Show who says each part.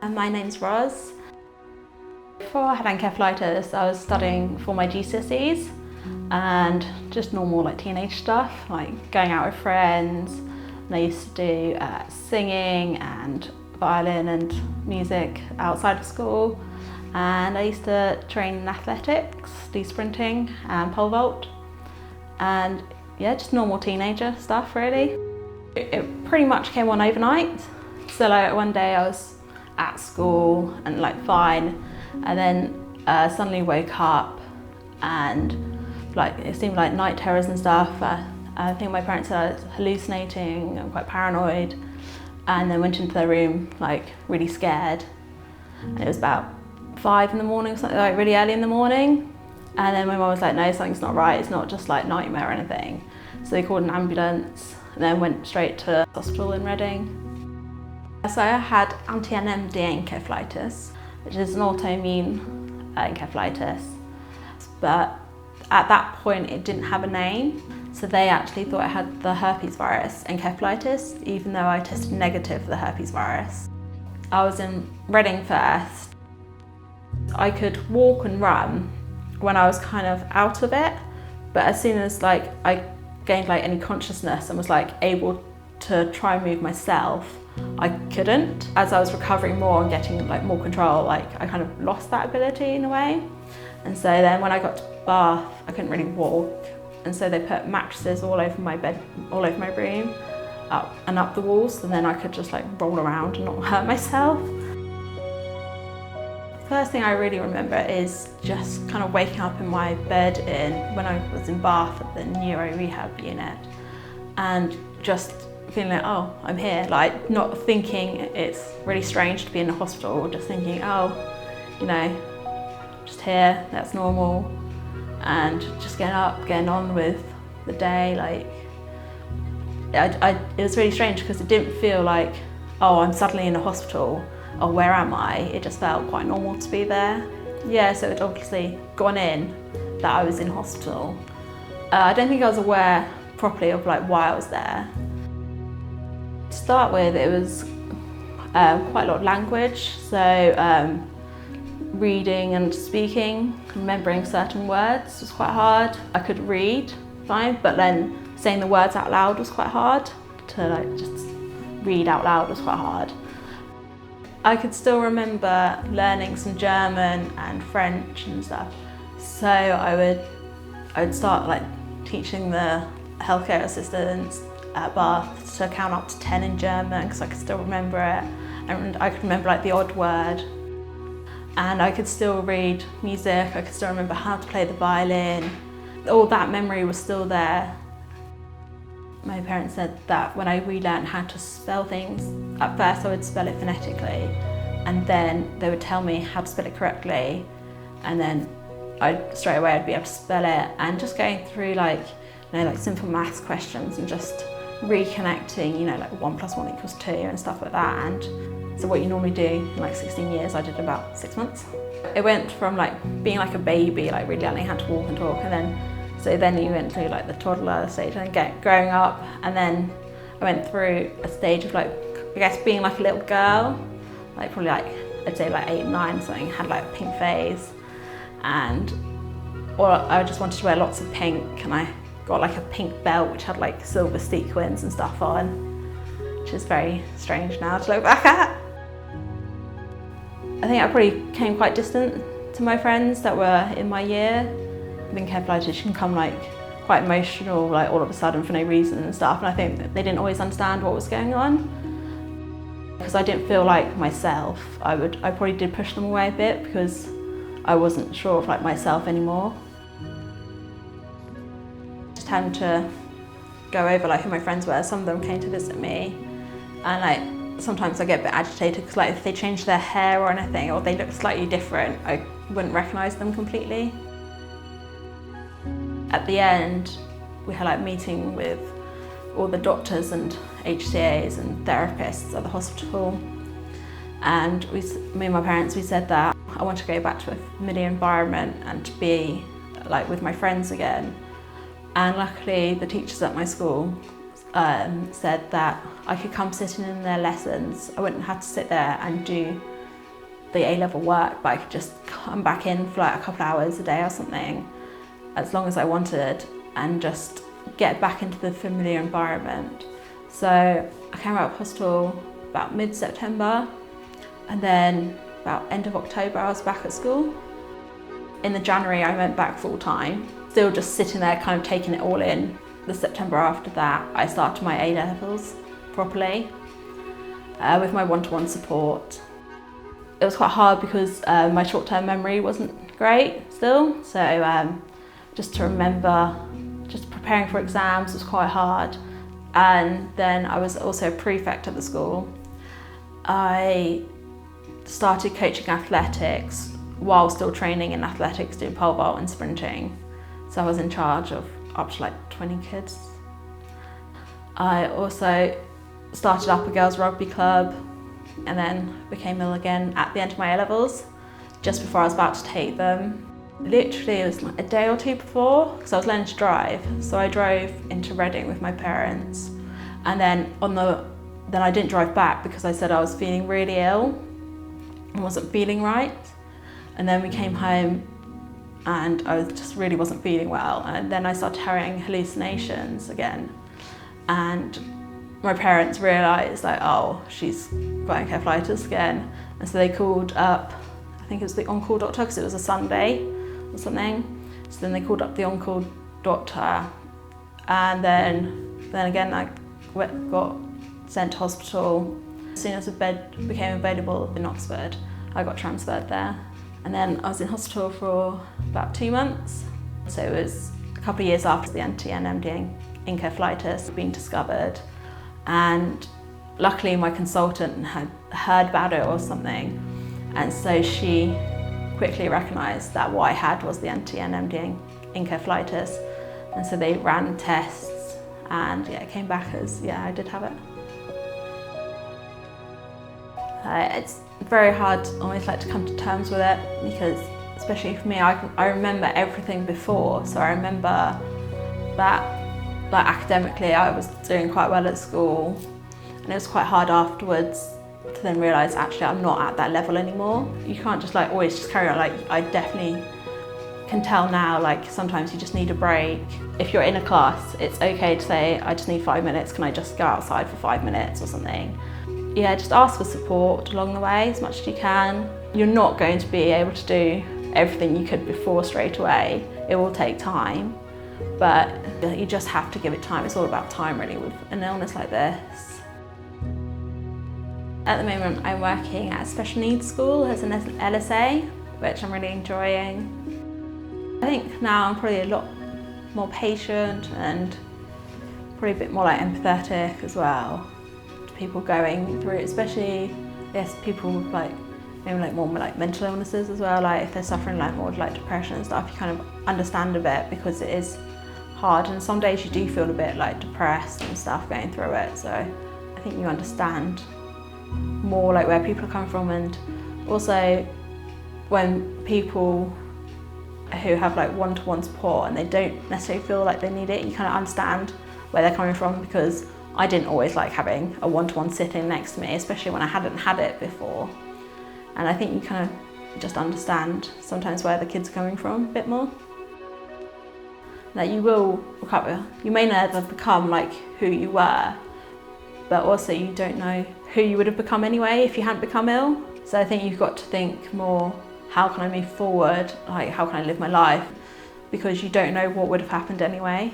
Speaker 1: And my name's Roz. Before I had encephalitis, I was studying for my GCSEs and just normal teenage stuff, like going out with friends. And I used to do singing and violin and music outside of school. And I used to train in athletics, do sprinting and pole vault. And yeah, just normal teenager stuff really. It pretty much came on overnight. So one day I was at school and fine, and then suddenly woke up and it seemed like night terrors and stuff. I think my parents said I was hallucinating and quite paranoid, and then went into their room really scared. And it was about 5 in the morning or something, really early in the morning. And then my mum was like, no, something's not right, it's not just nightmare or anything. So they called an ambulance and then went straight to hospital in Reading. So I had anti-NMDA encephalitis, which is an autoimmune encephalitis. But at that point it didn't have a name. So they actually thought I had the herpes virus encephalitis, even though I tested negative for the herpes virus. I was in Reading first. I could walk and run when I was kind of out of it, but as soon as I gained any consciousness and was able to try and move myself, I couldn't. As I was recovering more and getting more control, I kind of lost that ability in a way. And so then when I got to Bath, I couldn't really walk, and so they put mattresses all over my bed, all over my room, up and up the walls, and then I could just roll around and not hurt myself. First thing I really remember is just kind of waking up in my bed when I was in Bath at the neuro rehab unit, and just feeling oh, I'm here, not thinking it's really strange to be in a hospital, just thinking, oh, just here, that's normal, and just getting up, getting on with the day. It was really strange because it didn't feel oh, I'm suddenly in a hospital, or where am I? It just felt quite normal to be there. Yeah, so it obviously gone in that I was in hospital. I don't think I was aware properly of why I was there. To start with, it was quite a lot of language, so reading and speaking, remembering certain words was quite hard. I could read fine, but then saying the words out loud was quite hard. To just read out loud was quite hard. I could still remember learning some German and French and stuff. So I would start teaching the healthcare assistants at Bath to count up to 10 in German, because I could still remember it, and I could remember the odd word. And I could still read music, I could still remember how to play the violin. All that memory was still there. My parents said that when I relearned how to spell things, at first I would spell it phonetically, and then they would tell me how to spell it correctly, and then straight away I'd be able to spell it. And just going through simple maths questions and just reconnecting, 1 + 1 = 2 and stuff like that. And so what you normally do in 16 years, I did about 6 months. It went from being a baby, really learning how to walk and talk, and then you went through the toddler stage and growing up, and then I went through a stage of I guess being a little girl, probably I'd say 8, 9 something, had a pink face, and I just wanted to wear lots of pink, and I got a pink belt which had silver sequins and stuff on, which is very strange now to look back at. I think I probably came quite distant to my friends that were in my year. I think encephalitis can come quite emotional all of a sudden for no reason and stuff, and I think that they didn't always understand what was going on. Because I didn't feel like myself, I probably did push them away a bit because I wasn't sure of myself anymore. Just having to go over who my friends were. Some of them came to visit me, and sometimes I get a bit agitated because if they change their hair or anything, or they look slightly different, I wouldn't recognise them completely. At the end, we had a meeting with all the doctors and HCAs and therapists at the hospital, and me and my parents, we said that I want to go back to a familiar environment and to be with my friends again. And luckily the teachers at my school said that I could come sitting in their lessons. I wouldn't have to sit there and do the A-level work, but I could just come back in for like a couple of hours a day or something, as long as I wanted, and just get back into the familiar environment. So I came out of hospital about mid-September, and then about end of October I was back at school. In the January I went back full time, still just sitting there kind of taking it all in. The September after that I started my A-levels properly with my one-to-one support. It was quite hard because my short-term memory wasn't great still, so just to remember, just preparing for exams was quite hard. And then I was also a prefect at the school. I started coaching athletics while still training in athletics, doing pole vault and sprinting. So I was in charge of up to like 20 kids. I also started up a girls rugby club and then became ill again at the end of my A-levels, just before I was about to take them. Literally it was like a day or two before, because I was learning to drive. So I drove into Reading with my parents, and then I didn't drive back because I said I was feeling really ill and wasn't feeling right. And then we came home and I just really wasn't feeling well. And then I started having hallucinations again. And my parents realised like, oh, she's got encephalitis again. And so they called up, I think it was the on-call doctor, because it was a Sunday or something. So then they called up the on-call doctor. And then again, I got sent to hospital. As soon as a bed became available in Oxford, I got transferred there. And then I was in hospital for about 2 months. So it was a couple of years after the NMDA encephalitis had been discovered. And luckily my consultant had heard about it or something. And so she quickly recognised that what I had was the NMDA encephalitis. And so they ran tests and yeah, it came back as, yeah, I did have it. It's very hard almost like to come to terms with it, because especially for me, I remember everything before. So I remember that like academically I was doing quite well at school, and it was quite hard afterwards to then realise actually I'm not at that level anymore. You can't just like always just carry on. Like I definitely can tell now, like sometimes you just need a break. If you're in a class, it's okay to say I just need 5 minutes, can I just go outside for 5 minutes or something. Yeah, just ask for support along the way as much as you can. You're not going to be able to do everything you could before straight away. It will take time, but you just have to give it time. It's all about time really with an illness like this. At the moment I'm working at a special needs school as an LSA, which I'm really enjoying. I think now I'm probably a lot more patient and probably a bit more like empathetic as well to people going through it, especially yes, people with like maybe like more like mental illnesses as well. Like if they're suffering like more like depression and stuff, you kind of understand a bit because it is hard, and some days you do feel a bit like depressed and stuff going through it. So I think you understand more like where people are coming from, and also when people who have like one-to-one support and they don't necessarily feel like they need it, you kind of understand where they're coming from, because I didn't always like having a one-to-one sitting next to me, especially when I hadn't had it before. And I think you kind of just understand sometimes where the kids are coming from a bit more. That you will recover. You may never become like who you were, but also you don't know who you would have become anyway if you hadn't become ill. So I think you've got to think more, how can I move forward? Like how can I live my life? Because you don't know what would have happened anyway.